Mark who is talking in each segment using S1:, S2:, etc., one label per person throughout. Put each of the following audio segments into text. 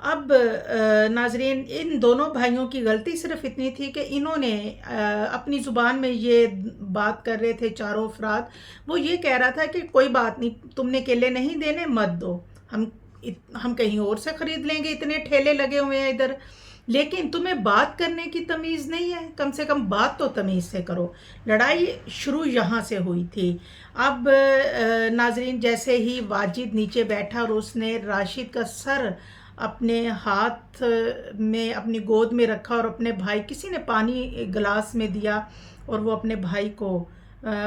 S1: اب ناظرین، ان دونوں بھائیوں کی غلطی صرف اتنی تھی کہ انہوں نے اپنی زبان میں یہ بات کر رہے تھے چاروں افراد. وہ یہ کہہ رہا تھا کہ کوئی بات نہیں، تم نے کیلے نہیں دینے، مت دو، ہم ہم کہیں اور سے خرید لیں گے، اتنے ٹھیلے لگے ہوئے ہیں ادھر. لیکن تمہیں بات کرنے کی تمیز نہیں ہے، کم سے کم بات تو تمیز سے کرو. لڑائی شروع یہاں سے ہوئی تھی. اب ناظرین، جیسے ہی واجد نیچے بیٹھا اور اس نے راشد کا سر اپنے ہاتھ میں اپنی گود میں رکھا اور اپنے بھائی، کسی نے پانی گلاس میں دیا اور وہ اپنے بھائی کو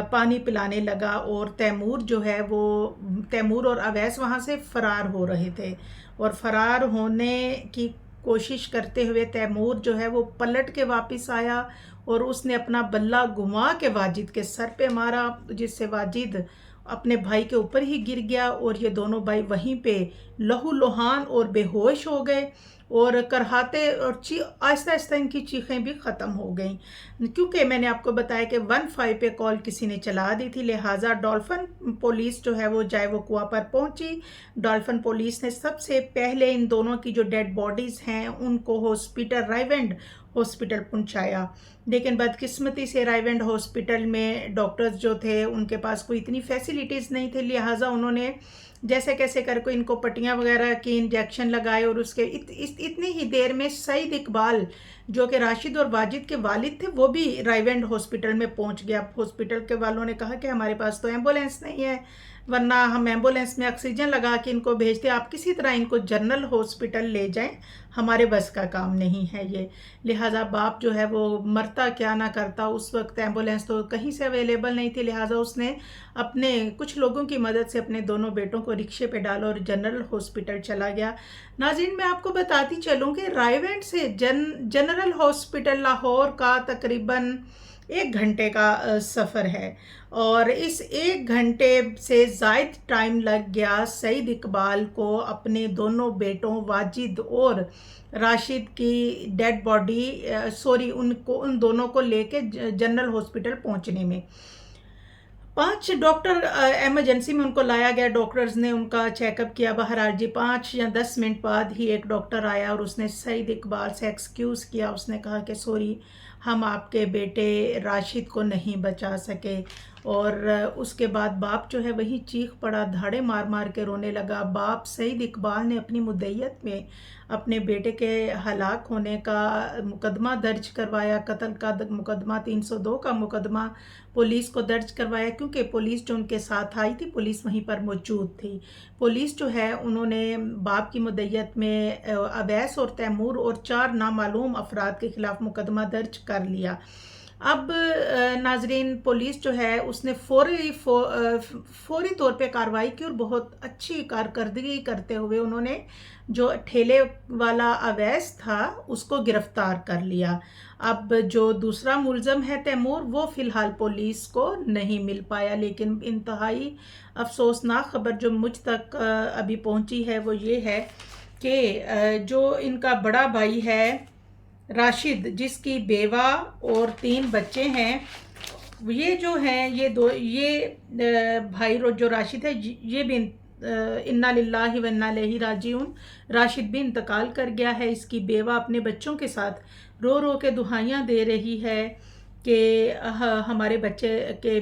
S1: پانی پلانے لگا. اور تیمور جو ہے وہ، تیمور اور اویس وہاں سے فرار ہو رہے تھے، اور فرار ہونے کی کوشش کرتے ہوئے تیمور جو ہے وہ پلٹ کے واپس آیا اور اس نے اپنا بلہ گھما کے واجد کے سر پہ مارا، جس سے واجد اپنے بھائی کے اوپر ہی گر گیا اور یہ دونوں بھائی وہیں پہ لہو لہان اور بے ہوش ہو گئے. اور کرہاتے اور آہستہ آہستہ ان کی چیخیں بھی ختم ہو گئیں، کیونکہ میں نے آپ کو بتایا کہ 15 پہ کال کسی نے چلا دی تھی. لہٰذا ڈولفن پولیس جو ہے وہ جائے وہ کنواں پر پہنچی. ڈولفن پولیس نے سب سے پہلے ان دونوں کی جو ڈیڈ باڈیز ہیں ان کو ہاسپٹل، رائیونڈ ہاسپٹل پہنچایا. لیکن بدقسمتی سے رائیونڈ ہاسپٹل میں ڈاکٹرز جو تھے ان کے پاس کوئی اتنی فیسیلیٹیز نہیں تھے. لہٰذا انہوں نے جیسے کیسے کر کے ان کو پٹیاں وغیرہ کی انجیکشن لگائے، اور اس کے اتنی ہی دیر میں سعید اقبال جو کہ راشد اور واجد کے والد تھے وہ بھی رائیونڈ ہاسپٹل میں پہنچ گیا. ہاسپٹل کے والوں نے کہا کہ ہمارے پاس تو ایمبولینس نہیں ہے، ورنہ ہم ایمبولینس میں آکسیجن لگا کے ان کو بھیجتے، آپ کسی طرح ان کو جنرل ہاسپٹل لے جائیں، ہمارے بس کا کام نہیں ہے یہ. لہٰذا باپ جو ہے وہ مرتا کیا نہ کرتا، اس وقت ایمبولینس تو کہیں سے اویلیبل نہیں تھی. لہٰذا اس نے اپنے کچھ لوگوں کی مدد سے اپنے دونوں بیٹوں کو رکشے پہ ڈالا اور جنرل ہاسپٹل چلا گیا. ناظرین، میں آپ کو بتاتی چلوں کہ رائیونڈ سے جنرل ہاسپٹل لاہور کا تقریباً 1 گھنٹے کا سفر ہے، اور اس 1 گھنٹے سے زائد ٹائم لگ گیا سعید اقبال کو اپنے دونوں بیٹوں واجد اور راشد کی ڈیڈ باڈی، ان دونوں کو لے کے جنرل ہاسپٹل پہنچنے میں. 5 ڈاکٹر ایمرجنسی میں ان کو لایا گیا. ڈاکٹرز نے ان کا چیک اپ کیا. بہرحال جی 5 یا 10 منٹ بعد ہی ایک ڈاکٹر آیا اور اس نے سعید اقبال سے ایکسکیوز کیا. اس نے کہا کہ سوری، ہم آپ کے بیٹے راشد کو نہیں بچا سکے. اور اس کے بعد باپ جو ہے وہی چیخ پڑا، دھاڑے مار مار کے رونے لگا. باپ سعید اقبال نے اپنی مدعیت میں اپنے بیٹے کے ہلاک ہونے کا مقدمہ درج کروایا، قتل کا مقدمہ، 302 کا مقدمہ پولیس کو درج کروایا، کیونکہ پولیس جو ان کے ساتھ آئی تھی پولیس وہیں پر موجود تھی. پولیس جو ہے انہوں نے باپ کی مدعیت میں اویس اور تیمور اور 4 نامعلوم افراد کے خلاف مقدمہ درج کر لیا. اب ناظرین، پولیس جو ہے اس نے فوری طور پہ کارروائی کی اور بہت اچھی کارکردگی کرتے ہوئے انہوں نے جو ٹھیلے والا اویس تھا اس کو گرفتار کر لیا. اب جو دوسرا ملزم ہے تیمور، وہ فی الحال پولیس کو نہیں مل پایا. لیکن انتہائی افسوسناک خبر جو مجھ تک ابھی پہنچی ہے وہ یہ ہے کہ جو ان کا بڑا بھائی ہے راشد، جس کی بیوہ اور 3 بچے ہیں، یہ جو ہیں یہ بھائی جو راشد ہے یہ بھی انا للہ و انا الیہ راجعون، راشد بھی انتقال کر گیا ہے. اس کی بیوہ اپنے بچوں کے ساتھ رو رو کے دہائیاں دے رہی ہے کہ ہمارے بچے کہ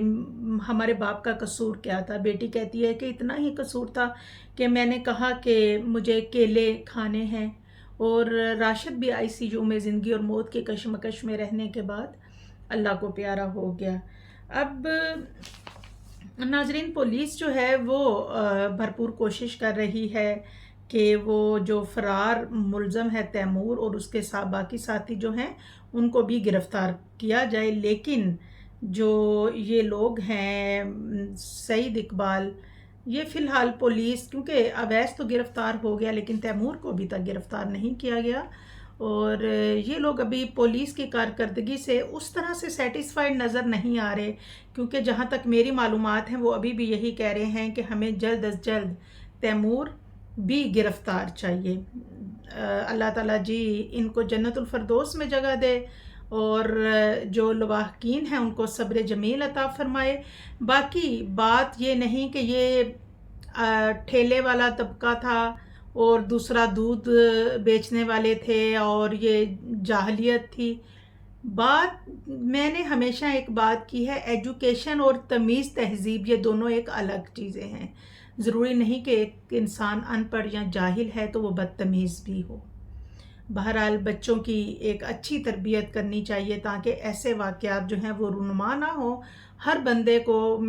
S1: ہمارے باپ کا قصور کیا تھا. بیٹی کہتی ہے کہ اتنا ہی قصور تھا کہ میں نے کہا کہ مجھے کیلے کھانے ہیں. اور راشد بھی ICU میں زندگی اور موت کے کشمکش میں رہنے کے بعد اللہ کو پیارا ہو گیا. اب ناظرین، پولیس جو ہے وہ بھرپور کوشش کر رہی ہے کہ وہ جو فرار ملزم ہے تیمور اور اس کے ساتھ باقی ساتھی جو ہیں ان کو بھی گرفتار کیا جائے. لیکن جو یہ لوگ ہیں سعید اقبال، یہ فی الحال پولیس، کیونکہ اویس تو گرفتار ہو گیا لیکن تیمور کو ابھی تک گرفتار نہیں کیا گیا، اور یہ لوگ ابھی پولیس کی کارکردگی سے اس طرح سے سیٹسفائیڈ نظر نہیں آ رہے، کیونکہ جہاں تک میری معلومات ہیں وہ ابھی بھی یہی کہہ رہے ہیں کہ ہمیں جلد از جلد تیمور بھی گرفتار چاہیے. اللہ تعالیٰ جی ان کو جنت الفردوس میں جگہ دے، اور جو لواحقین ہیں ان کو صبر جمیل عطا فرمائے. باقی بات یہ نہیں کہ یہ ٹھیلے والا طبقہ تھا اور دوسرا دودھ بیچنے والے تھے اور یہ جاہلیت تھی۔ بات میں نے ہمیشہ ایک بات کی ہے، ایجوکیشن اور تمیز تہذیب یہ دونوں ایک الگ چیزیں ہیں۔ ضروری نہیں کہ ایک انسان ان پڑھ یا جاہل ہے تو وہ بدتمیز بھی ہو۔ بہرحال بچوں کی ایک اچھی تربیت کرنی چاہیے تاکہ ایسے واقعات جو ہیں وہ رونما نہ ہوں۔ ہر بندے کو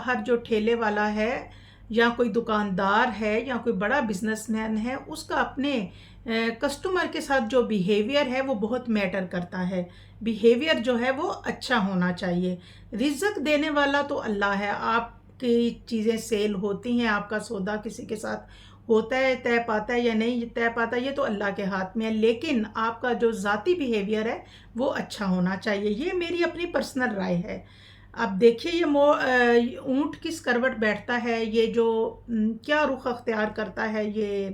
S1: ہر جو ٹھیلے والا ہے یا کوئی دکاندار ہے یا کوئی بڑا بزنس مین ہے، اس کا اپنے کسٹمر کے ساتھ جو بیہیویئر ہے وہ بہت میٹر کرتا ہے۔ بیہیویئر جو ہے وہ اچھا ہونا چاہیے۔ رزق دینے والا تو اللہ ہے۔ آپ کی چیزیں سیل ہوتی ہیں، آپ کا سودا کسی کے ساتھ ہوتا ہے، طے پاتا ہے یا نہیں طے پاتا، یہ تو اللہ کے ہاتھ میں ہے، لیکن آپ کا جو ذاتی بیہیویئر ہے وہ اچھا ہونا چاہیے۔ یہ میری اپنی پرسنل رائے ہے۔ اب دیکھیے یہ اونٹ کس کروٹ بیٹھتا ہے، یہ جو کیا رخ اختیار کرتا ہے، یہ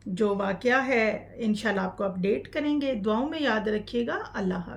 S1: جو واقعہ ہے انشاءاللہ آپ کو اپڈیٹ کریں گے۔ دعاؤں میں یاد رکھیے گا۔ اللہ حافظ۔